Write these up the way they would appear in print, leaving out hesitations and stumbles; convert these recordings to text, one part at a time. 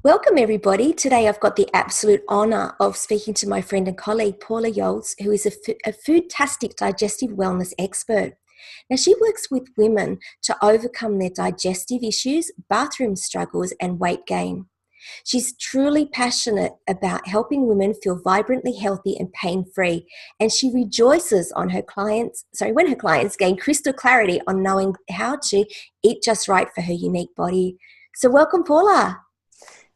Welcome, everybody. Today I've got the absolute honour of speaking to my friend and colleague, Paula Yolles, who is a FoodTastic Digestive Wellness Expert. Now, she works with women to overcome their digestive issues, bathroom struggles, and weight gain. She's truly passionate about helping women feel vibrantly healthy and pain-free, and she rejoices on when her clients gain crystal clarity on knowing how to eat just right for her unique body. So welcome, Paula.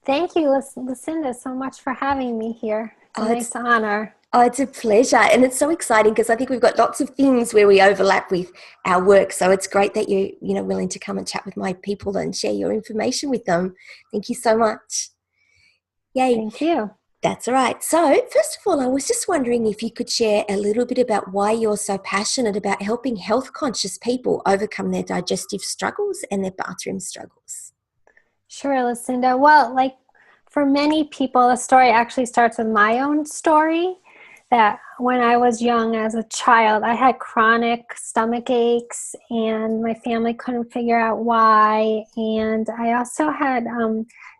Thank you, Lucinda, so much for having me here. It's a nice honor. Oh, it's a pleasure. And it's so exciting because I think we've got lots of things where we overlap with our work. So it's great that you're willing to come and chat with my people and share your information with them. Thank you so much. Yay. Thank you. That's all right. So first of all, I was just wondering if you could share a little bit about why you're so passionate about helping health-conscious people overcome their digestive struggles and their bathroom struggles. Sure, Lucinda. Well, for many people, the story actually starts with my own story. That when I was young as a child, I had chronic stomach aches and my family couldn't figure out why. And I also had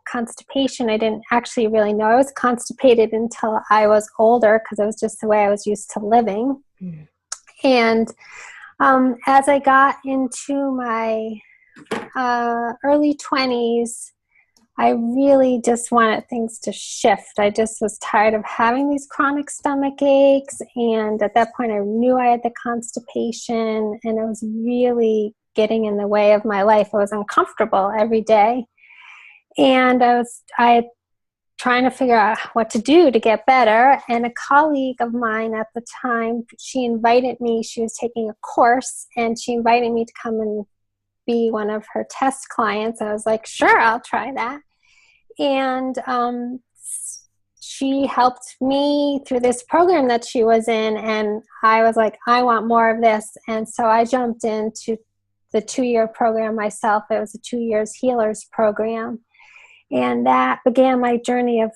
constipation. I didn't actually really know I was constipated until I was older because it was just the way I was used to living. Mm. And as I got into my early 20s, I really just wanted things to shift. I just was tired of having these chronic stomach aches, and at that point I knew I had the constipation, and it was really getting in the way of my life. I was uncomfortable every day, and I trying to figure out what to do to get better. And a colleague of mine at the time, she invited me. She was taking a course, and she invited me to come and be one of her test clients. I was like, sure, I'll try that. And she helped me through this program that she was in, and I was like, I want more of this. And so I jumped into the 2-year program myself. It was a 2 years healers program. And that began my journey of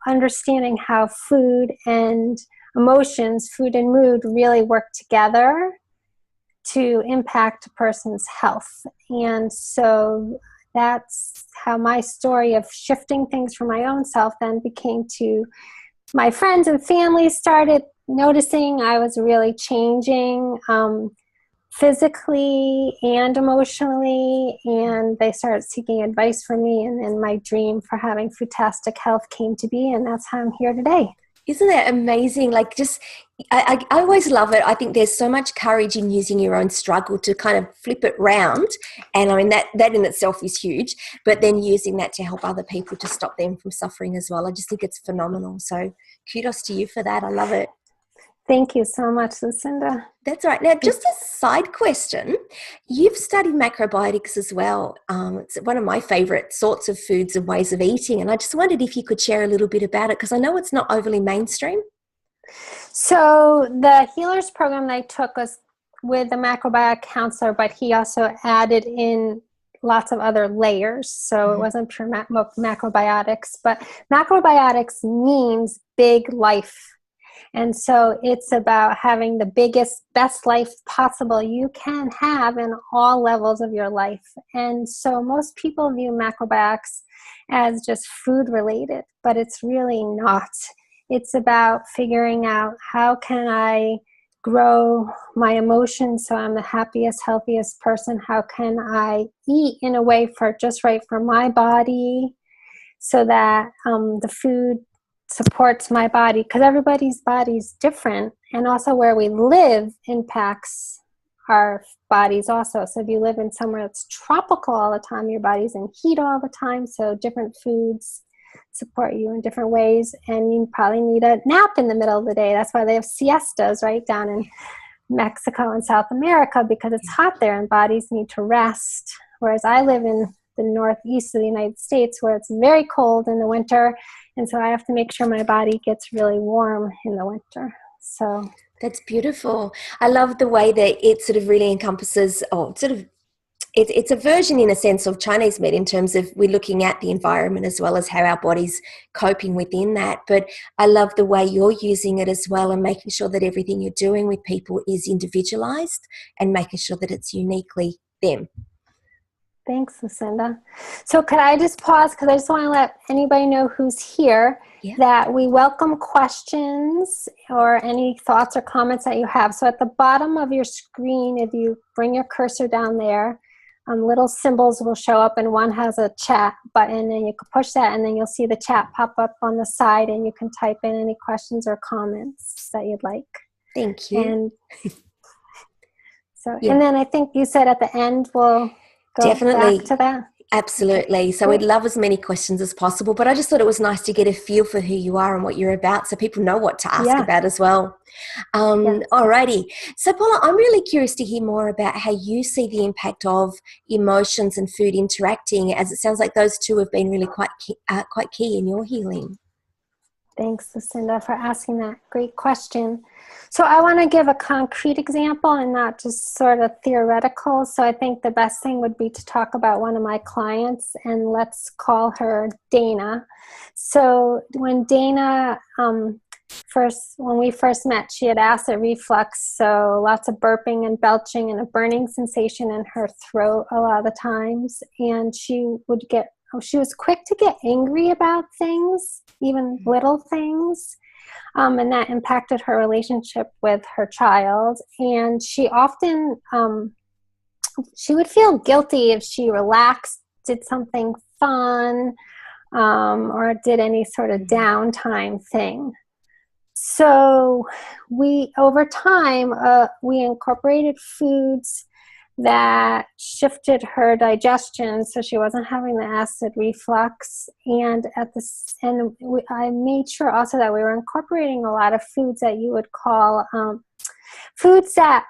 understanding how food and emotions, food and mood really work together to impact a person's health. And so that's how my story of shifting things for my own self then became to my friends and family started noticing I was really changing physically and emotionally, and they started seeking advice from me, and then my dream for having FoodTastic Health came to be, and that's how I'm here today. Isn't that amazing? I always love it. I think there's so much courage in using your own struggle to kind of flip it round. And I mean, that in itself is huge, but then using that to help other people to stop them from suffering as well. I just think it's phenomenal. So kudos to you for that. I love it. Thank you so much, Lucinda. That's all right. Now, just a side question. You've studied macrobiotics as well. It's one of my favourite sorts of foods and ways of eating. And I just wondered if you could share a little bit about it, because I know it's not overly mainstream. So the healers program that I took was with a macrobiotic counselor, but he also added in lots of other layers. So it wasn't pure macrobiotics, but macrobiotics means big life. And so it's about having the biggest, best life possible you can have in all levels of your life. And so most people view macrobiotics as just food related, but it's really not. It's about figuring out how can I grow my emotions so I'm the happiest, healthiest person? How can I eat in a way for just right for my body so that the food supports my body, because everybody's body is different, and also where we live impacts our bodies also. So if you live in somewhere that's tropical all the time, your body's in heat all the time, so different foods support you in different ways, and you probably need a nap in the middle of the day. That's why they have siestas right down in Mexico and South America, because it's hot there and bodies need to rest. Whereas I live in the northeast of the United States where it's very cold in the winter, and so I have to make sure my body gets really warm in the winter. So that's beautiful. I love the way that it sort of really encompasses, it's a version in a sense of Chinese med in terms of we're looking at the environment as well as how our body's coping within that. But I love the way you're using it as well and making sure that everything you're doing with people is individualized and making sure that it's uniquely them. Thanks, Lucinda. So could I just pause, because I just want to let anybody know who's here that we welcome questions or any thoughts or comments that you have. So at the bottom of your screen, if you bring your cursor down there, little symbols will show up, and one has a chat button, and you can push that, and then you'll see the chat pop up on the side, and you can type in any questions or comments that you'd like. Thank you. And so, and then I think you said at the end we'll go back to that. Absolutely. Okay. So we'd love as many questions as possible, but I just thought it was nice to get a feel for who you are and what you're about, so people know what to ask about as well. Alrighty. So Paula, I'm really curious to hear more about how you see the impact of emotions and food interacting, as it sounds like those two have been really quite key in your healing. Thanks, Lucinda, for asking that great question. So I want to give a concrete example and not just sort of theoretical. So I think the best thing would be to talk about one of my clients, and let's call her Dana. So when Dana, when we first met, she had acid reflux, so lots of burping and belching and a burning sensation in her throat a lot of the times. And she was quick to get angry about things, even little things, and that impacted her relationship with her child. And she often, she would feel guilty if she relaxed, did something fun, or did any sort of downtime thing. So over time, we incorporated foods that shifted her digestion, so she wasn't having the acid reflux. And I made sure also that we were incorporating a lot of foods that you would call foods that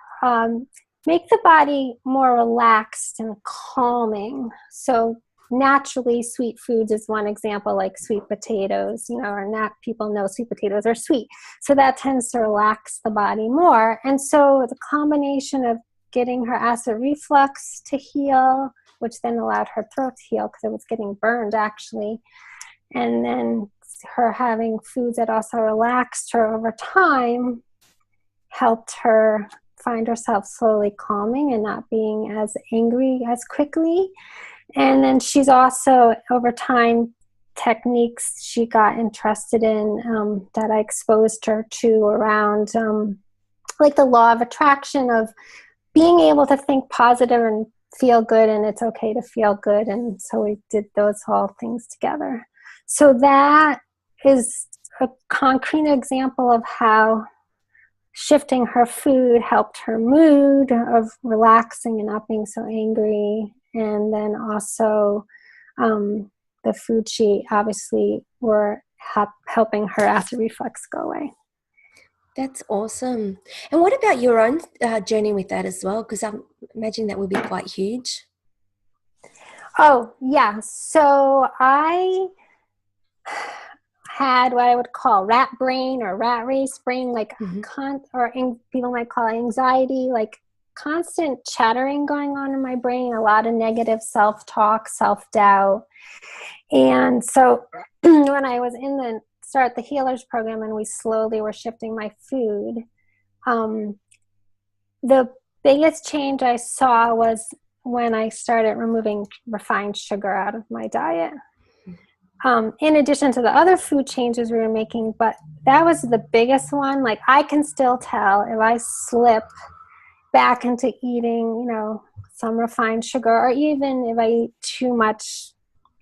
make the body more relaxed and calming. So naturally, sweet foods is one example, like sweet potatoes, or not, people know sweet potatoes are sweet. So that tends to relax the body more. And so the combination of getting her acid reflux to heal, which then allowed her throat to heal because it was getting burned actually, and then her having foods that also relaxed her over time helped her find herself slowly calming and not being as angry as quickly. And then she's also, over time, techniques she got interested in that I exposed her to around like the law of attraction, of being able to think positive and feel good, and it's okay to feel good. And so we did those whole things together. So that is a concrete example of how shifting her food helped her mood of relaxing and not being so angry. And then also the food she obviously were helping her acid reflux go away. That's awesome. And what about your own journey with that as well? Because I imagine that would be quite huge. Oh, yeah. So I had what I would call rat brain or rat race brain, like people might call it anxiety, like constant chattering going on in my brain, a lot of negative self-talk, self-doubt. And so when I was in the Healers program and we slowly were shifting my food, the biggest change I saw was when I started removing refined sugar out of my diet. In addition to the other food changes we were making, but that was the biggest one. Like, I can still tell if I slip back into eating, some refined sugar, or even if I eat too much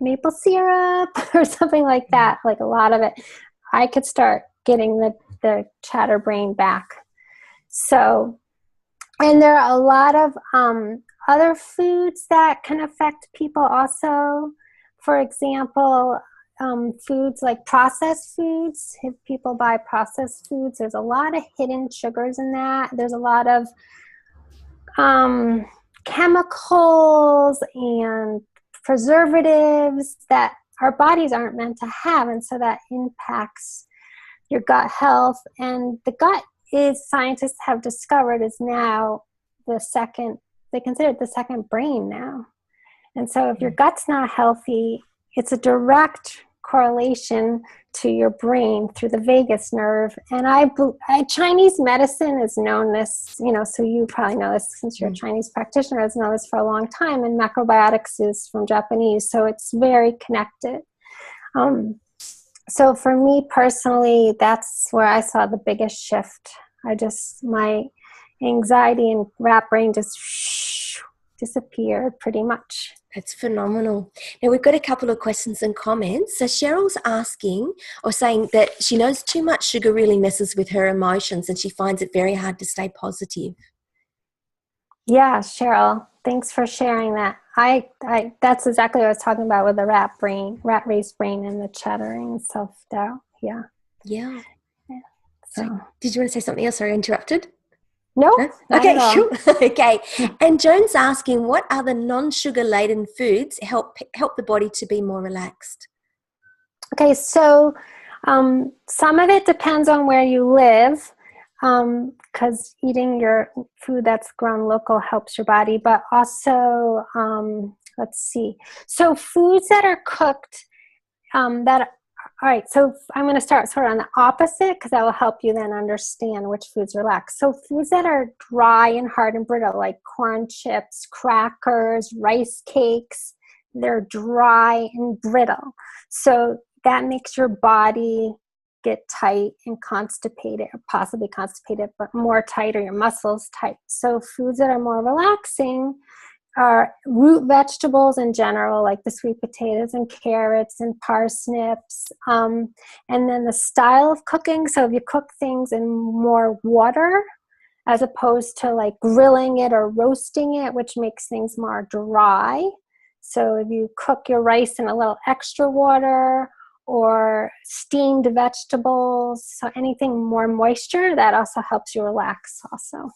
maple syrup or something like that, like a lot of it, I could start getting the chatter brain back. So, and there are a lot of other foods that can affect people also. For example, foods like processed foods. If people buy processed foods, there's a lot of hidden sugars in that. There's a lot of chemicals and preservatives that our bodies aren't meant to have, and so that impacts your gut health. And the gut scientists have discovered, is now they consider it the second brain now. And so if your gut's not healthy, it's a direct correlation to your brain through the vagus nerve. And Chinese medicine has known this, so you probably know this since you're a Chinese practitioner, has known this for a long time, and macrobiotics is from Japanese, so it's very connected. So for me personally, that's where I saw the biggest shift. My anxiety and rat brain just disappeared pretty much. That's phenomenal. Now, we've got a couple of questions and comments. So Cheryl's asking or saying that she knows too much sugar really messes with her emotions and she finds it very hard to stay positive. Yeah, Cheryl, thanks for sharing that. That's exactly what I was talking about with the rat race brain and the chattering and self-doubt. Yeah. Yeah. So, did you want to say something else? Sorry, I interrupted. No? Okay, sure. Okay. And Joan's asking, what other non-sugar laden foods help the body to be more relaxed? Okay, so some of it depends on where you live, because eating your food that's grown local helps your body, but also, let's see. So foods that are cooked, all right, so I'm going to start sort of on the opposite because that will help you then understand which foods relax. So foods that are dry and hard and brittle, like corn chips, crackers, rice cakes, they're dry and brittle. So that makes your body get tight and constipated, or possibly constipated, but more tight, or your muscles tight. So foods that are more relaxing are root vegetables in general, like the sweet potatoes and carrots and parsnips. And then the style of cooking. So if you cook things in more water, as opposed to like grilling it or roasting it, which makes things more dry. So if you cook your rice in a little extra water, or steamed vegetables, so anything more moisture, that also helps you relax also.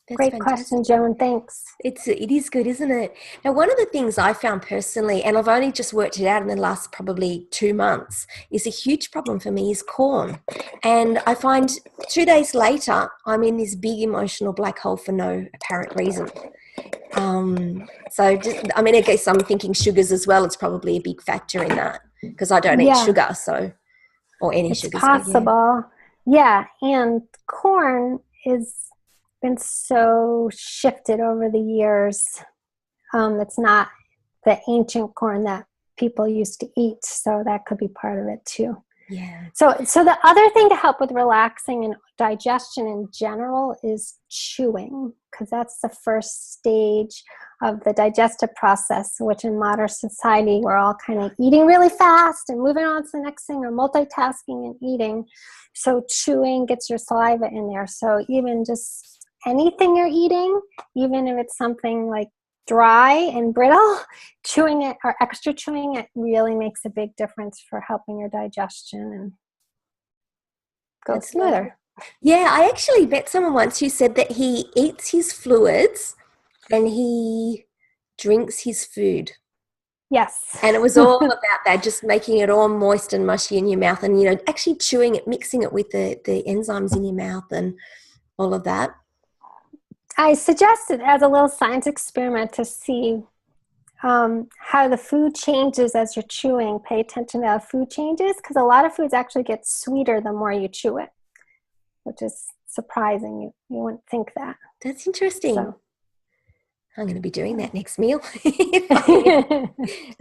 That's great fantastic. question, Joan. Thanks. It is good, isn't it? Now, one of the things I found personally, and I've only just worked it out in the last probably 2 months, is a huge problem for me is corn. And I find 2 days later, I'm in this big emotional black hole for no apparent reason. I guess I'm thinking sugars as well. It's probably a big factor in that because I don't eat sugar, or any sugars. It's possible. Yeah, and corn is been so shifted over the years. It's not the ancient corn that people used to eat, so that could be part of it too. Yeah. So the other thing to help with relaxing and digestion in general is chewing, because that's the first stage of the digestive process, which in modern society we're all kind of eating really fast and moving on to the next thing, or multitasking and eating. So chewing gets your saliva in there. So even just anything you're eating, even if it's something like dry and brittle, chewing it or extra chewing it really makes a big difference for helping your digestion and go smoother. Yeah, I actually met someone once who said that he eats his fluids and he drinks his food. Yes. And it was all about that, just making it all moist and mushy in your mouth, and actually chewing it, mixing it with the enzymes in your mouth and all of that. I suggested as a little science experiment to see how the food changes as you're chewing. Pay attention to how food changes, because a lot of foods actually get sweeter the more you chew it, which is surprising. You wouldn't think that. That's interesting. So, I'm going to be doing that next meal.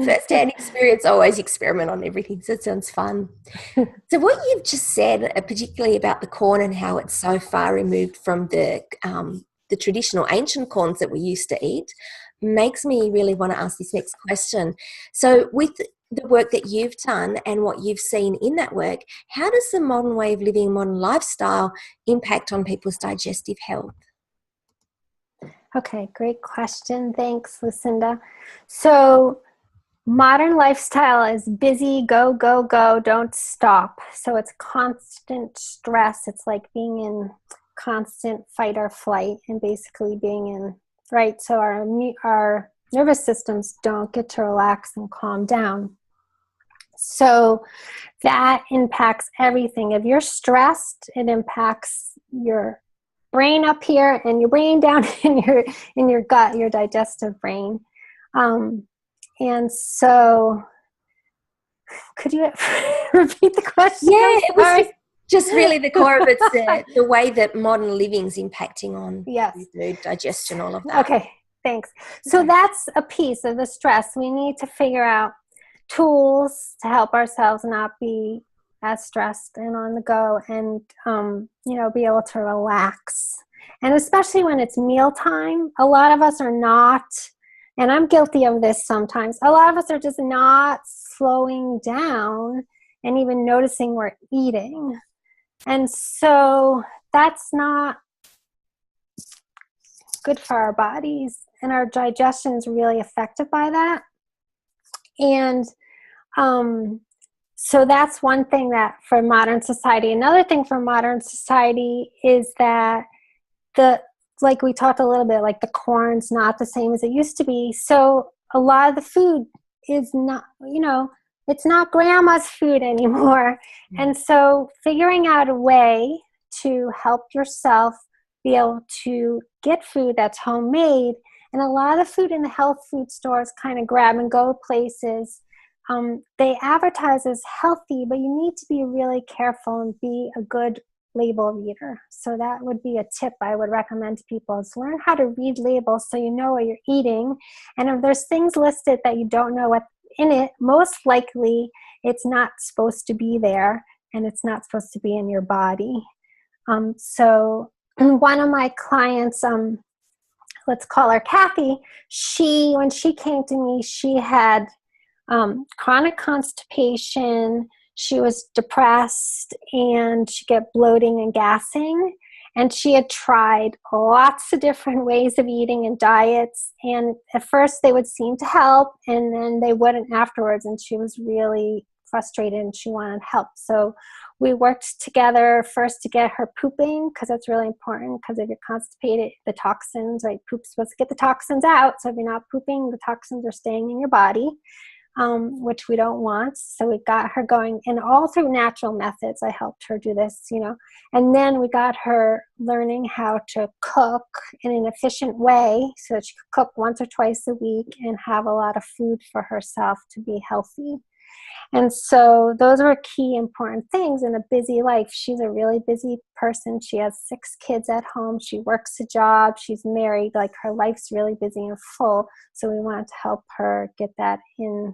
First-hand experience, always experiment on everything. So it sounds fun. So what you've just said, particularly about the corn and how it's so far removed from the traditional ancient corns that we used to eat, makes me really want to ask this next question. So with the work that you've done and what you've seen in that work, how does the modern way of living, modern lifestyle impact on people's digestive health? Okay, great question. Thanks, Lucinda. So modern lifestyle is busy, go, go, go, don't stop. So it's constant stress. It's like being in constant fight or flight, and basically being in, right? So our nervous systems don't get to relax and calm down. So that impacts everything. If you're stressed, it impacts your brain up here and your brain down in your gut, your digestive brain. And so Could you repeat the question? Yeah, it was just really the core of it's the way that modern living's impacting on food, digestion, all of that. Okay, thanks. So that's a piece of the stress. We need to figure out tools to help ourselves not be as stressed and on the go, and be able to relax. And especially when it's mealtime, a lot of us are not, and I'm guilty of this sometimes, a lot of us are just not slowing down and even noticing we're eating. And so that's not good for our bodies, and our digestion is really affected by that. And so that's one thing that for modern society. Another thing for modern society is that like we talked a little bit, like the corn's not the same as it used to be. So a lot of the food is not, it's not grandma's food anymore. Mm-hmm. And so figuring out a way to help yourself be able to get food that's homemade. And a lot of the food in the health food stores, kind of grab and go places, they advertise as healthy, but you need to be really careful and be a good label reader. So that would be a tip I would recommend to people, is learn how to read labels so you know what you're eating. And if there's things listed that you don't know what's in it, most likely it's not supposed to be there, and it's not supposed to be in your body. So one of my clients, let's call her Kathy, when she came to me, she had chronic constipation, she was depressed, and she got bloating and gassing. And she had tried lots of different ways of eating and diets. And at first they would seem to help, and then they wouldn't afterwards. And she was really frustrated and she wanted help. So we worked together first to get her pooping, because that's really important, because if you're constipated, the toxins, right, poop's supposed to get the toxins out. So if you're not pooping, the toxins are staying in your body, which we don't want. So we got her going, and all through natural methods, I helped her do this, and then we got her learning how to cook in an efficient way so that she could cook once or twice a week and have a lot of food for herself to be healthy. And so those were key important things in a busy life. She's a really busy person. She has 6 kids at home. She works a job. She's married. Like, her life's really busy and full. So we wanted to help her get that in,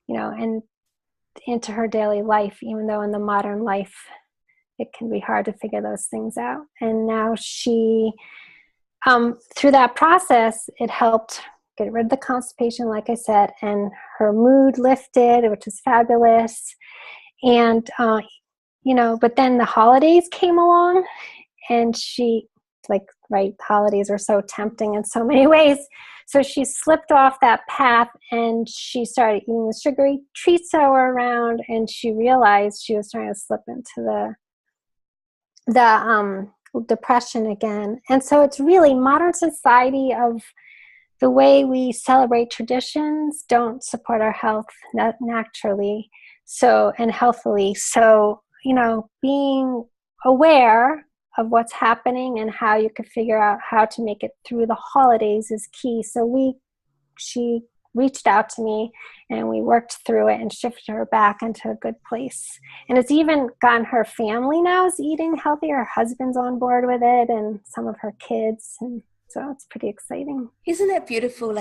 and into her daily life, even though in the modern life, it can be hard to figure those things out. And now she, through that process, it helped get rid of the constipation, like I said, and her mood lifted, which is fabulous. And, but then the holidays came along, and she, holidays are so tempting in so many ways. So she slipped off that path, and she started eating the sugary treats that were around, and she realized she was trying to slip into the depression again. And so it's really modern society of the way we celebrate traditions don't support our health naturally, and healthily. So, being aware of what's happening and how you could figure out how to make it through the holidays is key. So she reached out to me, and we worked through it and shifted her back into a good place. And it's even gotten her family now is eating healthy. Her husband's on board with it, and some of her kids, and so it's pretty exciting. Isn't that beautiful?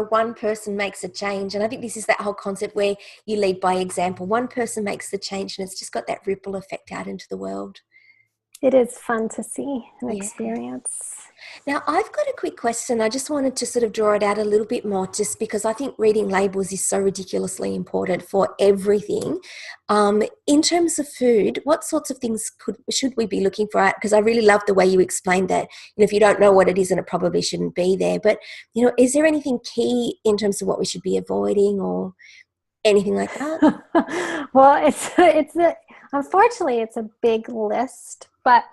One person makes a change. And I think this is that whole concept where you lead by example. One person makes the change, and it's just got that ripple effect out into the world. It is fun to see and experience. Now, I've got a quick question. I just wanted to sort of draw it out a little bit more, just because I think reading labels is so ridiculously important for everything. In terms of food, what sorts of things should we be looking for? Because I really love the way you explained that. If you don't know what it is, and it probably shouldn't be there. But, is there anything key in terms of what we should be avoiding or anything like that? Well, unfortunately, it's a big list. But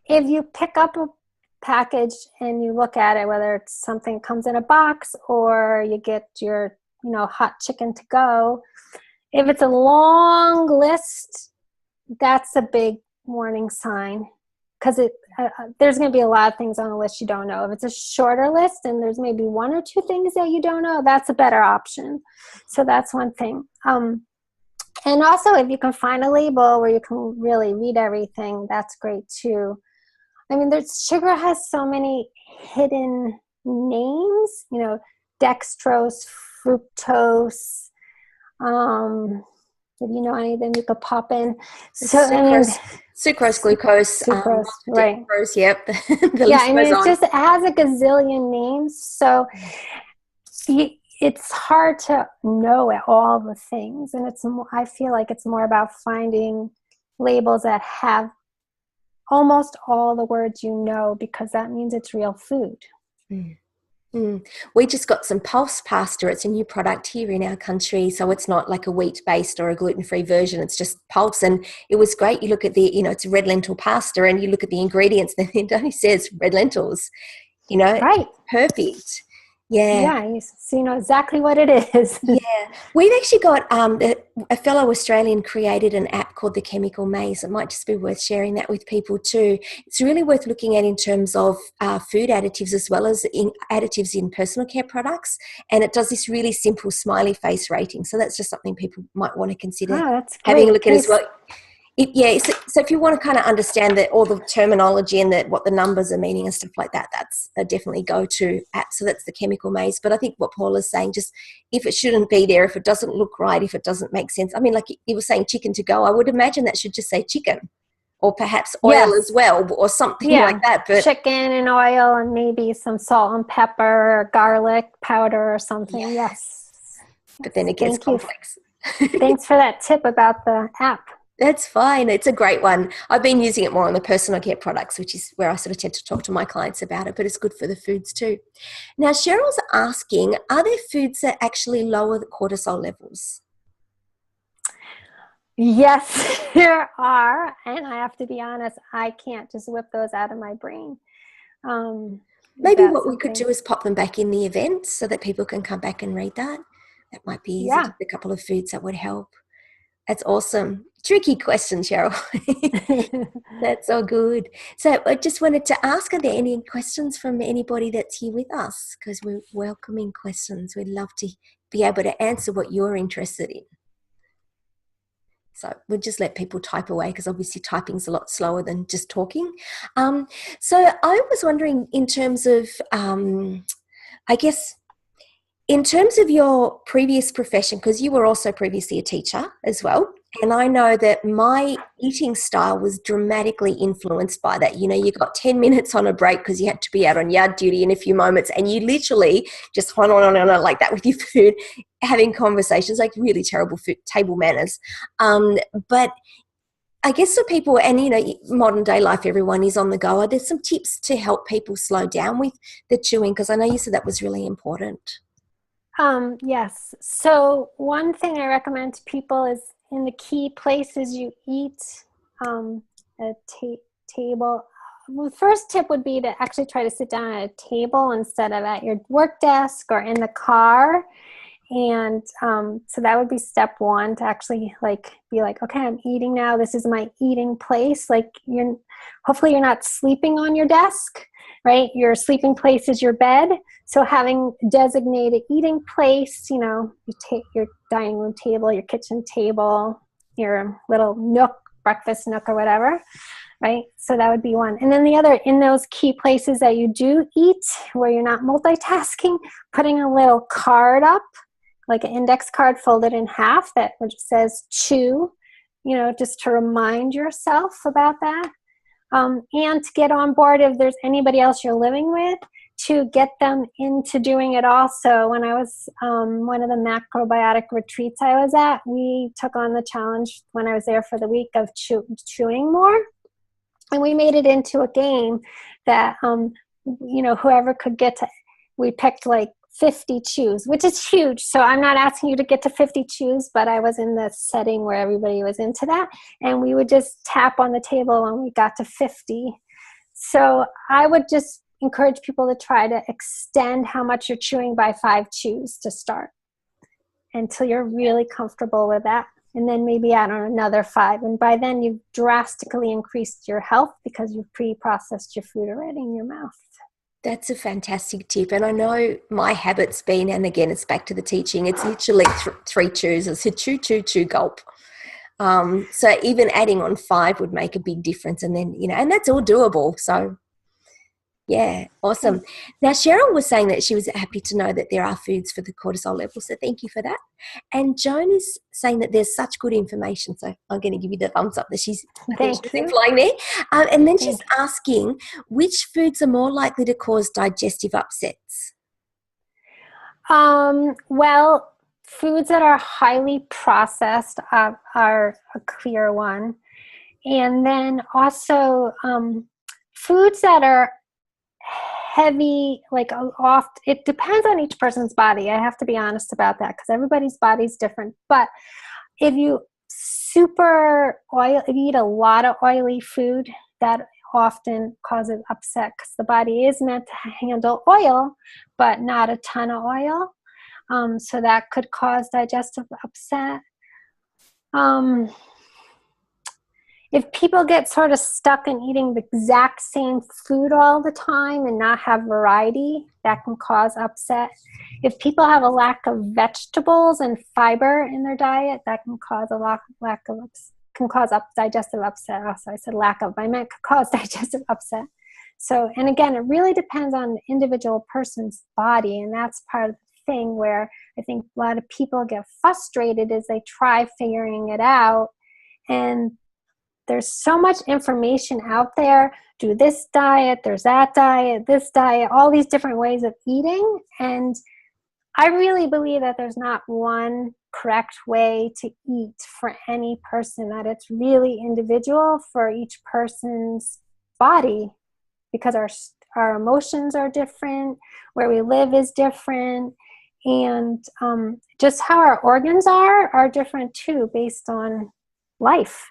if you pick up a package and you look at it, whether it's something comes in a box or you get your, hot chicken to go, if it's a long list, that's a big warning sign, because there's going to be a lot of things on the list you don't know. If it's a shorter list and there's maybe 1 or 2 things that you don't know, that's a better option. So that's one thing. And also, if you can find a label where you can really read everything, that's great too. I mean, sugar has so many hidden names, dextrose, fructose. If you know any of them, you could pop in. So, sucrose, glucose, sucrose, right? Dextrose, yep. Yeah, I mean, it has a gazillion names. So it's hard to know all the things, and I feel like it's more about finding labels that have almost all the words because that means it's real food. We just got some pulse pasta. It's a new product here in our country, so it's not like a wheat-based or a gluten-free version. It's just pulse, and it was great. You look at it's red lentil pasta, and you look at the ingredients, and it only says red lentils. Right? Perfect. Yeah. Yeah, so you know exactly what it is. Yeah. We've actually got a fellow Australian created an app called The Chemical Maze. It might just be worth sharing that with people too. It's really worth looking at in terms of food additives as well as additives in personal care products. And it does this really simple smiley face rating. So that's just something people might want to consider that's having a great. look at as well. So if you want to kind of understand all the terminology and what the numbers are meaning and stuff like that, that's a definitely go-to app. So that's The Chemical Maze. But I think what Paula's saying, just if it shouldn't be there, if it doesn't look right, if it doesn't make sense. I mean, like you were saying chicken to go, I would imagine that should just say chicken or perhaps oil as well or something like that. But chicken and oil and maybe some salt and pepper or garlic powder or something. Yes. But then it gets complex. Thanks for that tip about the app. That's fine. It's a great one. I've been using it more on the personal care products, which is where I sort of tend to talk to my clients about it, but it's good for the foods too. Now, Cheryl's asking, are there foods that actually lower the cortisol levels? Yes, there are. And I have to be honest, I can't just whip those out of my brain. Maybe what we could do is pop them back in the event so that people can come back and read that. That might be easy. Just a couple of foods that would help. That's awesome. Tricky question, Cheryl. That's all good. So I just wanted to ask, are there any questions from anybody that's here with us? Because we're welcoming questions. We'd love to be able to answer what you're interested in. So we'll just let people type away because obviously typing's a lot slower than just talking. So I was wondering in terms of, I guess, in terms of your previous profession, because you were also previously a teacher as well, and I know that my eating style was dramatically influenced by that. You got 10 minutes on a break because you had to be out on yard duty in a few moments, and you literally just went on like that with your food, having conversations, like really terrible food, table manners. But I guess for people, and modern day life, everyone is on the go. Are there some tips to help people slow down with the chewing? Because I know you said that was really important. Yes. So one thing I recommend to people is in the key places you eat, a table. Well, the first tip would be to actually try to sit down at a table instead of at your work desk or in the car. And so that would be step one, to actually be like, okay, I'm eating now. This is my eating place. Hopefully you're not sleeping on your desk, right? Your sleeping place is your bed. So having designated eating place, you take your dining room table, your kitchen table, your little nook, breakfast nook or whatever, right? So that would be one. And then the other, in those key places that you do eat, where you're not multitasking, putting a little card up, like an index card folded in half that says chew, just to remind yourself about that. And to get on board, if there's anybody else you're living with, to get them into doing it also. When I was one of the macrobiotic retreats I was at, we took on the challenge when I was there for the week of chewing more. And we made it into a game that, whoever could get to, we picked 50 chews, which is huge. So I'm not asking you to get to 50 chews, but I was in the setting where everybody was into that. And we would just tap on the table when we got to 50. So I would just encourage people to try to extend how much you're chewing by 5 chews to start until you're really comfortable with that. And then maybe add on another 5. And by then you've drastically increased your health because you've pre-processed your food already in your mouth. That's a fantastic tip. And I know my habit's been, and again, it's back to the teaching, it's literally three chews. It's a chew, chew, chew, gulp. So even adding on 5 would make a big difference. And then, and that's all doable. So yeah, awesome. Now, Cheryl was saying that she was happy to know that there are foods for the cortisol level. So thank you for that. And Joan is saying that there's such good information. So I'm going to give you the thumbs up that she's implying there. And then she's asking, which foods are more likely to cause digestive upsets? Well, foods that are highly processed are a clear one. And then also foods that are heavy, it depends on each person's body. I have to be honest about that because everybody's body's different. But if you eat a lot of oily food, that often causes upset because the body is meant to handle oil, but not a ton of oil. So that could cause digestive upset. If people get sort of stuck in eating the exact same food all the time and not have variety, that can cause upset. If people have a lack of vegetables and fiber in their diet, that can cause digestive upset. Also, I said I meant could cause digestive upset. So, and again, it really depends on the individual person's body, and that's part of the thing where I think a lot of people get frustrated as they try figuring it out, and there's so much information out there. Do this diet, there's that diet, this diet, all these different ways of eating. And I really believe that there's not one correct way to eat for any person, that it's really individual for each person's body because our emotions are different, where we live is different, and just how our organs are different too based on life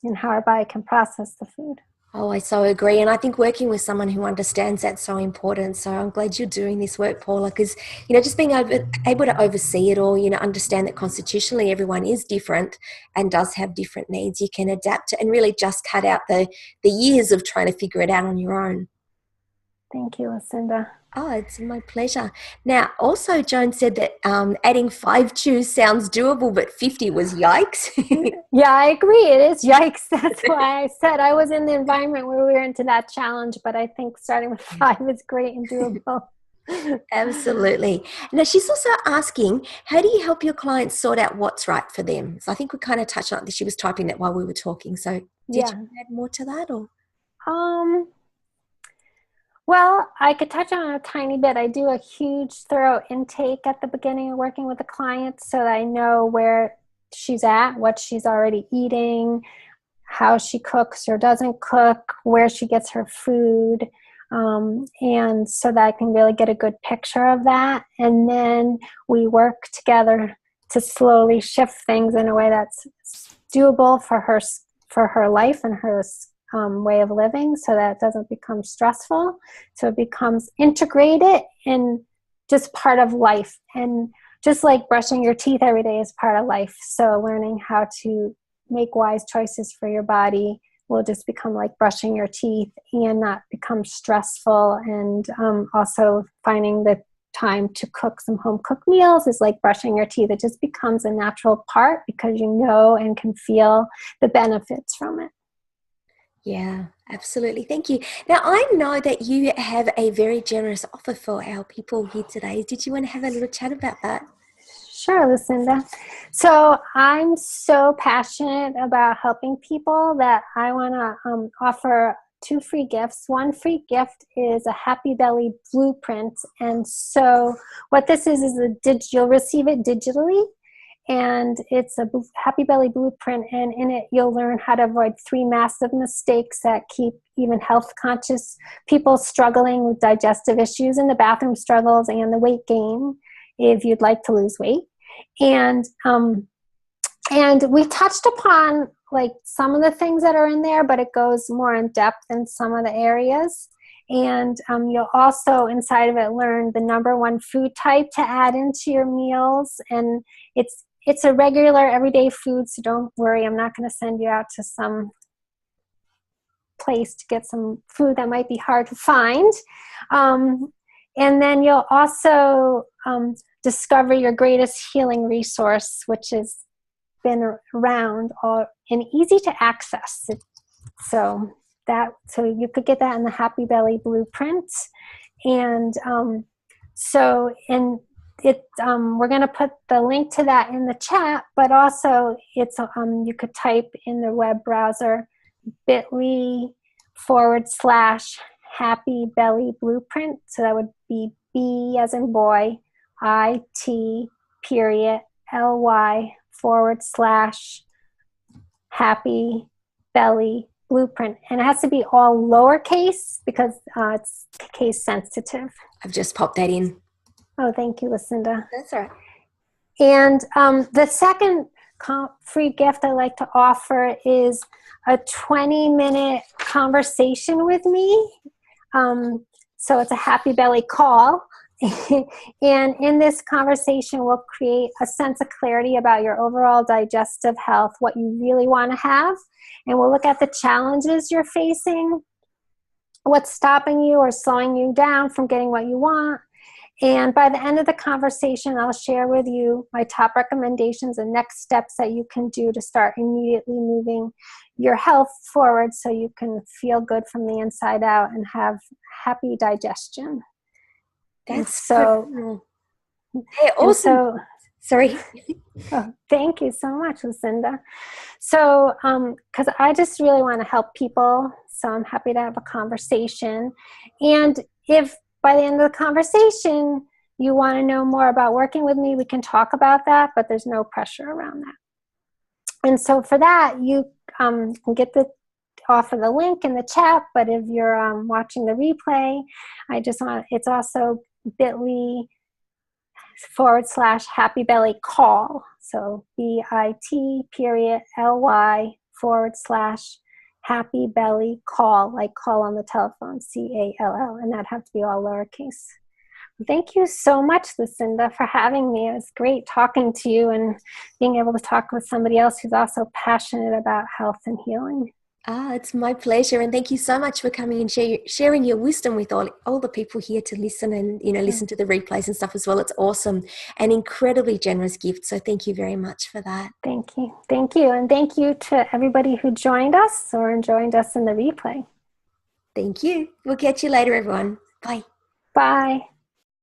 and how our body can process the food. Oh, I so agree. And I think working with someone who understands that's so important. So I'm glad you're doing this work, Paula, because, just being able to oversee it all, understand that constitutionally everyone is different and does have different needs. You can adapt to and really just cut out the years of trying to figure it out on your own. Thank you, Lucinda. Oh, it's my pleasure. Now, also, Joan said that adding 5 chews sounds doable, but 50 was yikes. Yeah, I agree. It is yikes. That's why I said I was in the environment where we were into that challenge, but I think starting with 5 is great and doable. Absolutely. Now, she's also asking, how do you help your clients sort out what's right for them? So I think we kind of touched on this. She was typing that while we were talking. So did you add more to that? Or? Well, I could touch on it a tiny bit. I do a huge, thorough intake at the beginning of working with the client so that I know where she's at, what she's already eating, how she cooks or doesn't cook, where she gets her food, and so that I can really get a good picture of that. And then we work together to slowly shift things in a way that's doable for her life and her way of living, so that it doesn't become stressful, so it becomes integrated and just part of life. And just like brushing your teeth every day is part of life, so learning how to make wise choices for your body will just become like brushing your teeth and not become stressful. And also finding the time to cook some home cooked meals is like brushing your teeth. It just becomes a natural part because you know and can feel the benefits from it. Yeah, absolutely. Thank you. Now, I know that you have a very generous offer for our people here today. Did you want to have a little chat about that? Sure, Lucinda. So I'm so passionate about helping people that I want to offer 2 free gifts. One free gift is a Happy Belly blueprint. And so what this is you'll receive it digitally. And it's a Happy Belly blueprint, and in it you'll learn how to avoid 3 massive mistakes that keep even health conscious people struggling with digestive issues and the bathroom struggles and the weight gain if you'd like to lose weight. And we touched upon like some of the things that are in there, but it goes more in depth in some of the areas. And you'll also inside of it learn the #1 food type to add into your meals, and it's a regular everyday food, so don't worry, I'm not going to send you out to some place to get some food that might be hard to find. And then you'll also discover your greatest healing resource, which has been around and easy to access. So you could get that in the Happy Belly Blueprint. And we're going to put the link to that in the chat, but also it's you could type in the web browser bit.ly/Happy Belly Blueprint. So that would be B as in boy, IT.ly/Happy Belly Blueprint. And it has to be all lowercase because it's case sensitive. I've just popped that in. Oh, thank you, Lucinda. That's all right. And the second free gift I like to offer is a 20-minute conversation with me. So it's a Happy Belly call. And in this conversation, we'll create a sense of clarity about your overall digestive health, what you really want to have. And we'll look at the challenges you're facing, what's stopping you or slowing you down from getting what you want. And by the end of the conversation, I'll share with you my top recommendations and next steps that you can do to start immediately moving your health forward so you can feel good from the inside out and have happy digestion. That's so awesome. Sorry. Oh, thank you so much, Lucinda. So, because I just really want to help people, so I'm happy to have a conversation. And if by the end of the conversation you want to know more about working with me, we can talk about that, but there's no pressure around that. And so for that, you can get offer the link in the chat, but if you're watching the replay, it's also bit.ly/Happy Belly call. So bit.ly/Happy Belly call, like call on the telephone, CALL, and that have to be all lowercase. Thank you so much, Lucinda, for having me. It was great talking to you and being able to talk with somebody else who's also passionate about health and healing. It's my pleasure, and thank you so much for coming and sharing your wisdom with all the people here to listen and listen to the replays and stuff as well. It's awesome, an incredibly generous gift. So thank you very much for that. Thank you, and thank you to everybody who joined us or joined us in the replay. Thank you. We'll catch you later, everyone. Bye. Bye.